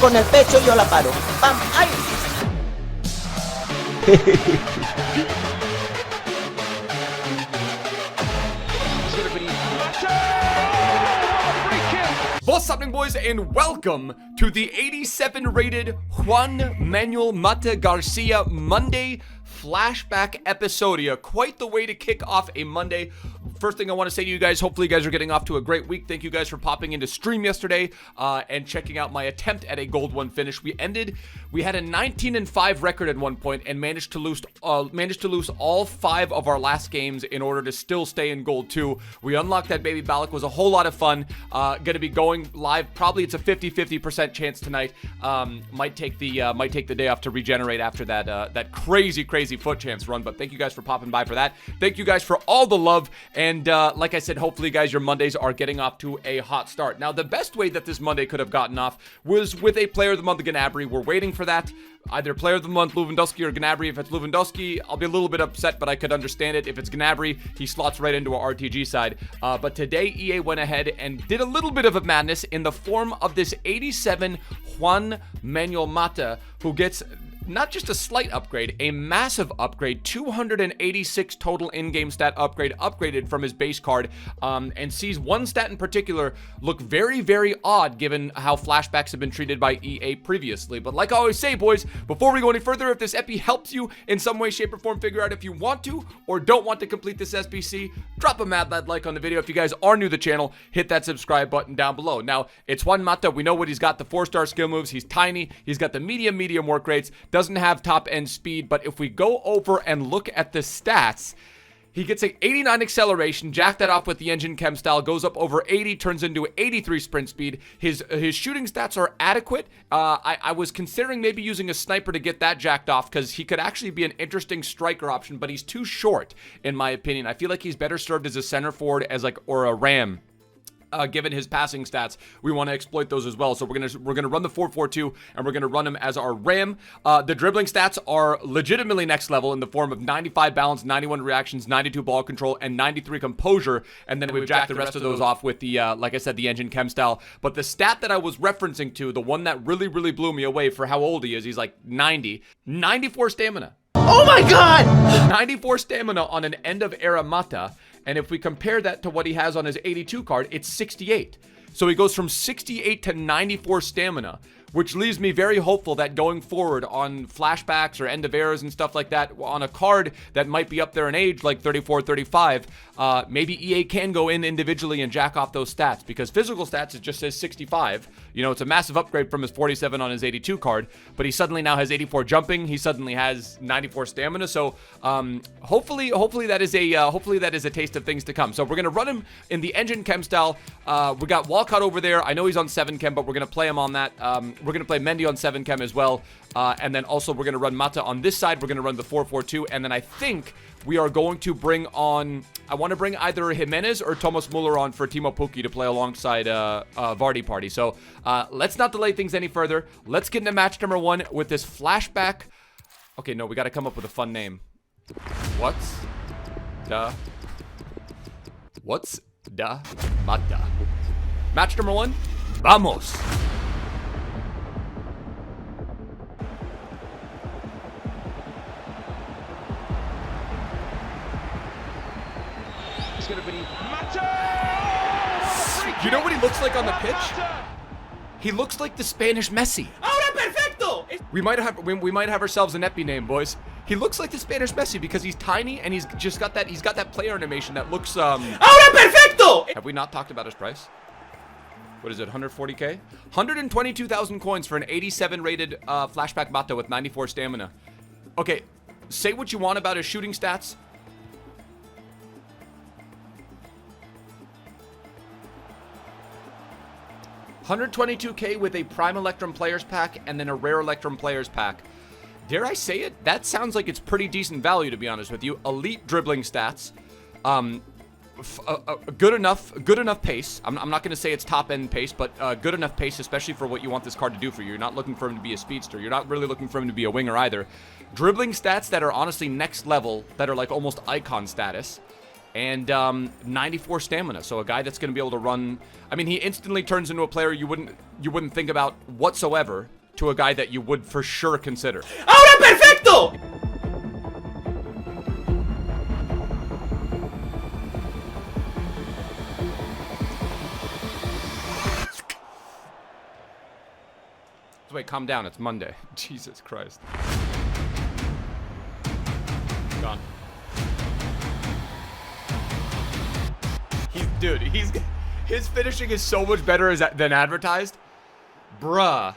con el pecho yo la paro. ¡Pam! ¡Ay! What's happening, boys, and welcome to the 87 rated Juan Manuel Mata Garcia Monday flashback episodia. Quite the way to kick off a Monday. First thing I want to say to you guys, hopefully you guys are getting off to a great week. Thank you guys for popping into stream yesterday and checking out my attempt at a Gold 1 finish. We had a 19-5 record at one point and managed to lose all 5 of our last games in order to still stay in Gold 2. We unlocked that baby Balak. Was a whole lot of fun. Gonna be going live. Probably it's a 50% chance tonight. Might take the day off to regenerate after that crazy foot chance run. But thank you guys for popping by for that. Thank you guys for all the love. And like I said, hopefully, guys, your Mondays are getting off to a hot start. Now, the best way that this Monday could have gotten off was with a Player of the Month of Gnabry. We're waiting for that. Either Player of the Month, Lewandowski, or Gnabry. If it's Lewandowski, I'll be a little bit upset, but I could understand it. If it's Gnabry, he slots right into our RTG side. But today, EA went ahead and did a little bit of a madness in the form of this 87 Juan Manuel Mata, who gets not just a slight upgrade, a massive upgrade, 286 total in-game stat upgraded from his base card, and sees one stat in particular look very odd given how flashbacks have been treated by EA previously. But like I always say, boys, before we go any further, if this epi helps you in some way, shape, or form figure out if you want to or don't want to complete this SBC, drop a mad lad like on the video. If you guys are new to the channel, hit that subscribe button down below. Now, it's Juan Mata. We know what he's got, the 4-star skill moves. He's tiny. He's got the medium work rates. Doesn't have top end speed, but if we go over and look at the stats, he gets an 89 acceleration, jack that off with the engine chem style, goes up over 80, turns into 83 sprint speed. His shooting stats are adequate. I was considering maybe using a sniper to get that jacked off because he could actually be an interesting striker option, but he's too short in my opinion. I feel like he's better served as a center forward or a ram. Given his passing stats, we want to exploit those as well. So we're gonna run the 4-4-2 and we're gonna run him as our ram. The dribbling stats are legitimately next level in the form of 95 balance, 91 reactions, 92 ball control, and 93 composure. And then we've jacked the rest of those off with the like I said, the engine chem style. But the stat that I was referencing to, the one that really blew me away for how old he is, he's like 94 stamina. Oh my god! 94 stamina on an end of era Mata. And if we compare that to what he has on his 82 card, it's 68. So he goes from 68 to 94 stamina, which leaves me very hopeful that going forward on flashbacks or end of eras and stuff like that, on a card that might be up there in age, like 34, 35, maybe EA can go in individually and jack off those stats, because physical stats, it just says 65. You know, it's a massive upgrade from his 47 on his 82 card, but he suddenly now has 84 jumping. He suddenly has 94 stamina. So hopefully that is a taste of things to come. So we're gonna run him in the engine chem style. We got Walcott over there. I know he's on 7 chem, but we're gonna play him on that. We're going to play Mendy on 7 chem as well. And then also we're going to run Mata on this side. We're going to run the 4-4-2. And then I think we are going to bring on, I want to bring either Jimenez or Thomas Muller on for Timo Pukki to play alongside Vardy party. So let's not delay things any further. Let's get into match number 1 with this flashback. Okay, no, we got to come up with a fun name. What's the Mata? Match number 1. Vamos. It's going to be Mata! You know what he looks like on the pitch? He looks like the Spanish Messi. Ahora perfecto! We might have ourselves an epi name, boys. He looks like the Spanish Messi because he's tiny and he's got that player animation that looks Ahora perfecto! Have we not talked about his price? What is it, 140k? 122,000 coins for an 87 rated flashback Mata with 94 stamina. Okay, say what you want about his shooting stats. $122k with a Prime Electrum Players Pack and then a Rare Electrum Players Pack. Dare I say it? That sounds like it's pretty decent value, to be honest with you. Elite dribbling stats. Good enough pace. I'm not going to say it's top end pace, but good enough pace, especially for what you want this card to do for you. You're not looking for him to be a speedster. You're not really looking for him to be a winger either. Dribbling stats that are honestly next level, that are like almost icon status. and 94 stamina. So a guy that's going to be able to run. I mean, he instantly turns into a player you wouldn't think about whatsoever to a guy that you would for sure consider. ¡Ahora perfecto! Wait, calm down. It's Monday. Jesus Christ. Gone. His finishing is so much better than advertised. Bruh.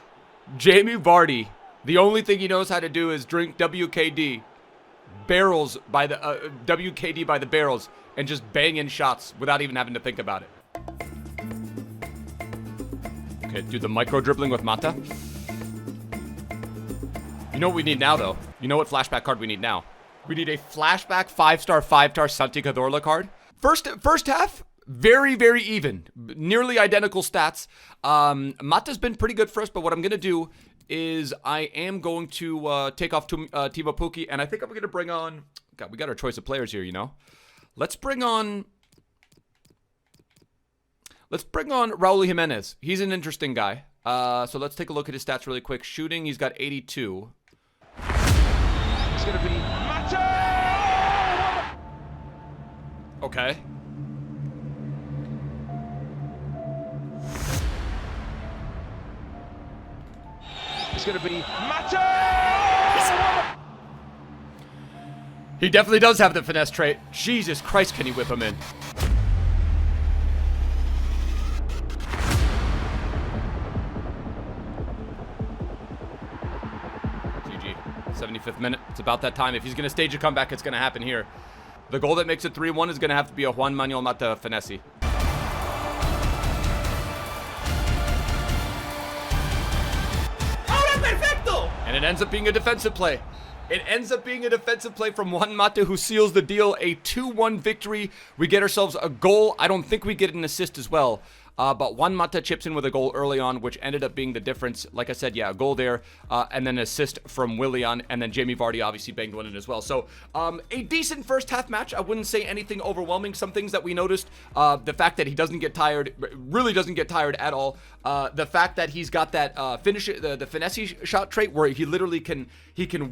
Jamie Vardy, the only thing he knows how to do is drink WKD. Barrels by the, WKD by the barrels, and just bang in shots without even having to think about it. Okay, do the micro dribbling with Mata. You know what we need now, though? You know what flashback card we need now? We need a flashback 5-star Santi Cazorla card. First half, very, very even. Nearly identical stats. Mata's been pretty good for us, but what I'm going to do is I am going to take off Timo Pukki, and I think I'm going to bring on... God, we got our choice of players here, you know? Let's bring on Raul Jimenez. He's an interesting guy. So let's take a look at his stats really quick. Shooting, he's got 82. It's going to be Macho! Okay. It's going to be Macho! He definitely does have the finesse trait. Jesus Christ, can he whip him in? GG. 75th minute. It's about that time. If he's going to stage a comeback, it's going to happen here. The goal that makes it 3-1 is going to have to be a Juan Manuel Mata finesse. And it ends up being a defensive play. It ends up being a defensive play from Juan Mata, who seals the deal. A 2-1 victory. We get ourselves a goal. I don't think we get an assist as well. But Juan Mata chips in with a goal early on, which ended up being the difference. Like I said, yeah, a goal there, and then an assist from Willian, and then Jamie Vardy obviously banged one in as well. So a decent first half match. I wouldn't say anything overwhelming. Some things that we noticed, the fact that he doesn't get tired, really doesn't get tired at all. The fact that he's got that the finesse shot trait where he literally can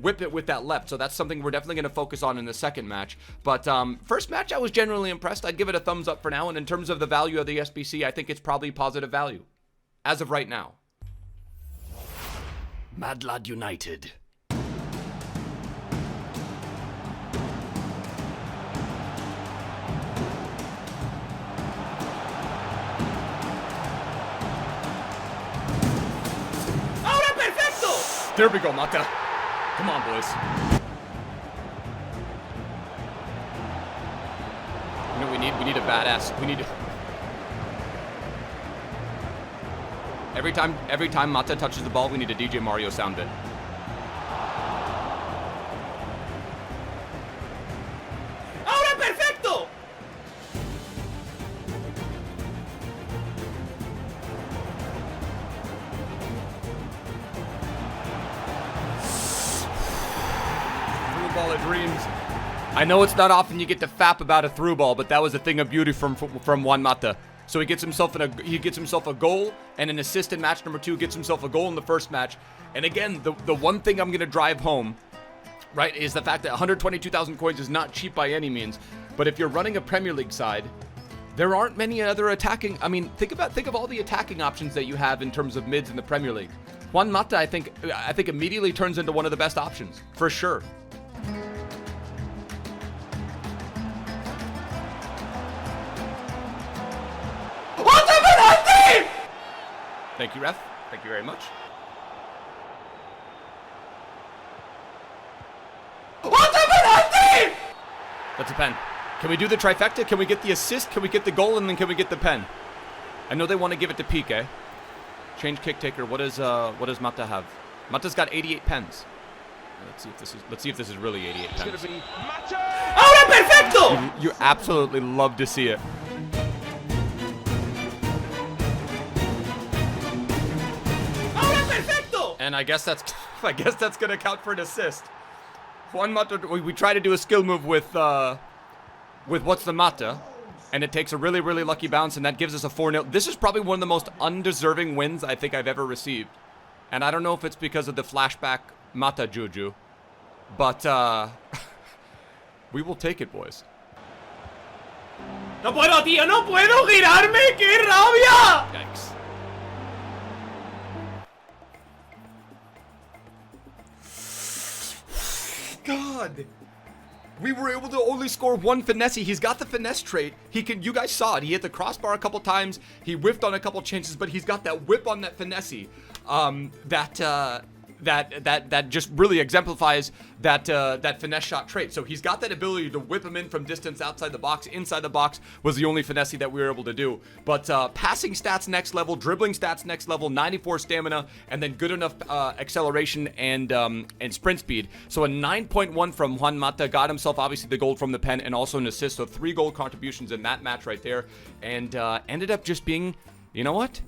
whip it with that left. So that's something we're definitely going to focus on in the second match. But first match, I was generally impressed. I'd give it a thumbs up for now. And in terms of the value of the SBC, I think it's probably positive value as of right now. Mad Lad United. ¡Ahora perfecto! There we go, Mata. Come on, boys. You know, we need a badass. We need every time Mata touches the ball, we need a DJ Mario sound bit. ¡Ahora perfecto! Through ball of dreams. I know it's not often you get to fap about a through ball, but that was a thing of beauty from Juan Mata. So he gets himself a goal and an assist in match number 2. Gets himself a goal in the first match. And again, the one thing I'm gonna drive home, right, is the fact that 122,000 coins is not cheap by any means. But if you're running a Premier League side, there aren't many other attacking. I mean, think of all the attacking options that you have in terms of mids in the Premier League. Juan Mata, I think immediately turns into one of the best options for sure. Thank you, ref. Thank you very much. That's a pen. Can we do the trifecta? Can we get the assist? Can we get the goal? And then can we get the pen? I know they want to give it to Pique. Change kick taker. What does Mata have? Mata's got 88 pens. Let's see if this is really 88 pens. It's going to be Macho! ¡Ahora perfecto! You absolutely love to see it. And I guess that's gonna count for an assist. Juan Mata, we try to do a skill move with with what's the Mata, and it takes a really, really lucky bounce, and that gives us a 4-0. This is probably one of the most undeserving wins I think I've ever received. And I don't know if it's because of the flashback Mata Juju, but we will take it, boys. No puedo, tío, no puedo girarme, qué rabia. Yikes. God. We were able to only score one finesse. He's got the finesse trait. He can, you guys saw it. He hit the crossbar a couple times. He whiffed on a couple chances, but he's got that whip on that finesse. That just really exemplifies that finesse shot trait. So he's got that ability to whip him in from distance outside the box. Inside the box was the only finesse that we were able to do. But passing stats next level, dribbling stats next level, 94 stamina, and then good enough acceleration and sprint speed. So a 9.1 from Juan Mata, got himself obviously the gold from the pen and also an assist. So 3 goal contributions in that match right there, and ended up just being, you know what?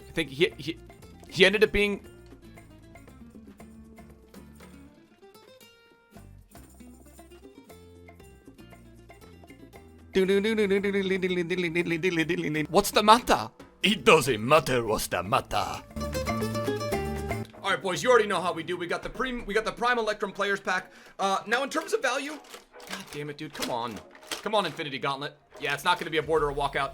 I think he ended up being. What's the matter? It doesn't matter what's the matter. All right, boys, you already know how we do. We got the Prime Electrum Players Pack. Now in terms of value, god damn it, dude, come on, Infinity Gauntlet. Yeah, it's not going to be a board or a walkout.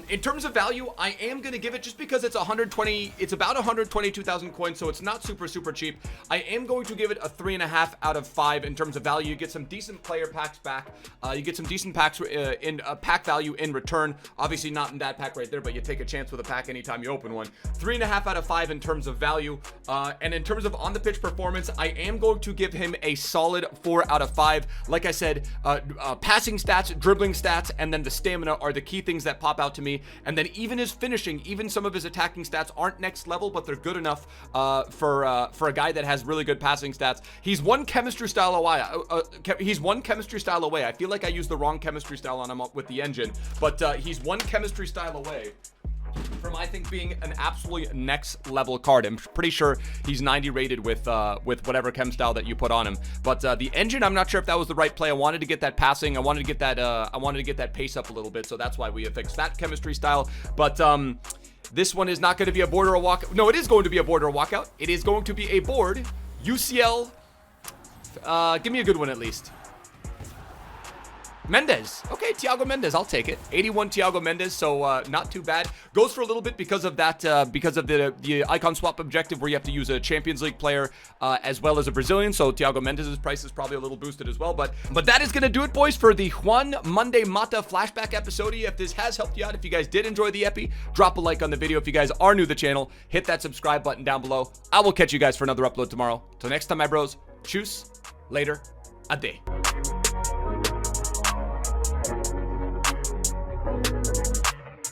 In terms of value, I am going to give it, just because it's 120, it's about 122,000 coins, so it's not super, super cheap. I am going to give it a 3.5 out of 5 in terms of value. You get some decent player packs back. You get some decent packs in pack value in return. Obviously not in that pack right there, but you take a chance with a pack anytime you open one. 3.5 out of 5 in terms of value. And in terms of on the pitch performance, I am going to give him a solid 4 out of 5. Like I said, passing stats, dribbling stats, and then the stamina are the key things that pop out to me. And then even his finishing, even some of his attacking stats aren't next level, but they're good enough for a guy that has really good passing stats. He's one chemistry style away. He's one chemistry style away. I feel like I used the wrong chemistry style on him with the engine, but he's one chemistry style away from, I think, being an absolutely next level card. I'm pretty sure he's 90 rated with whatever chem style that you put on him. But the engine, I'm not sure if that was the right play. I wanted to get that passing. I wanted to get that pace up a little bit. So that's why we fixed that chemistry style. But this one is not going to be a board or a walkout. No, it is going to be a board or a walkout. It is going to be a board. UCL. Give me a good one at least. Mendes. Okay, Thiago Mendes, I'll take it. 81 Thiago Mendes, so not too bad. Goes for a little bit because of that, because of the icon swap objective where you have to use a Champions League player as well as a Brazilian. So Thiago Mendes' price is probably a little boosted as well. But that is going to do it, boys, for the Juan Monday Mata flashback episode. If this has helped you out, if you guys did enjoy the epi, drop a like on the video. If you guys are new to the channel, hit that subscribe button down below. I will catch you guys for another upload tomorrow. Till next time, my bros. Tschüss. Later. Ade.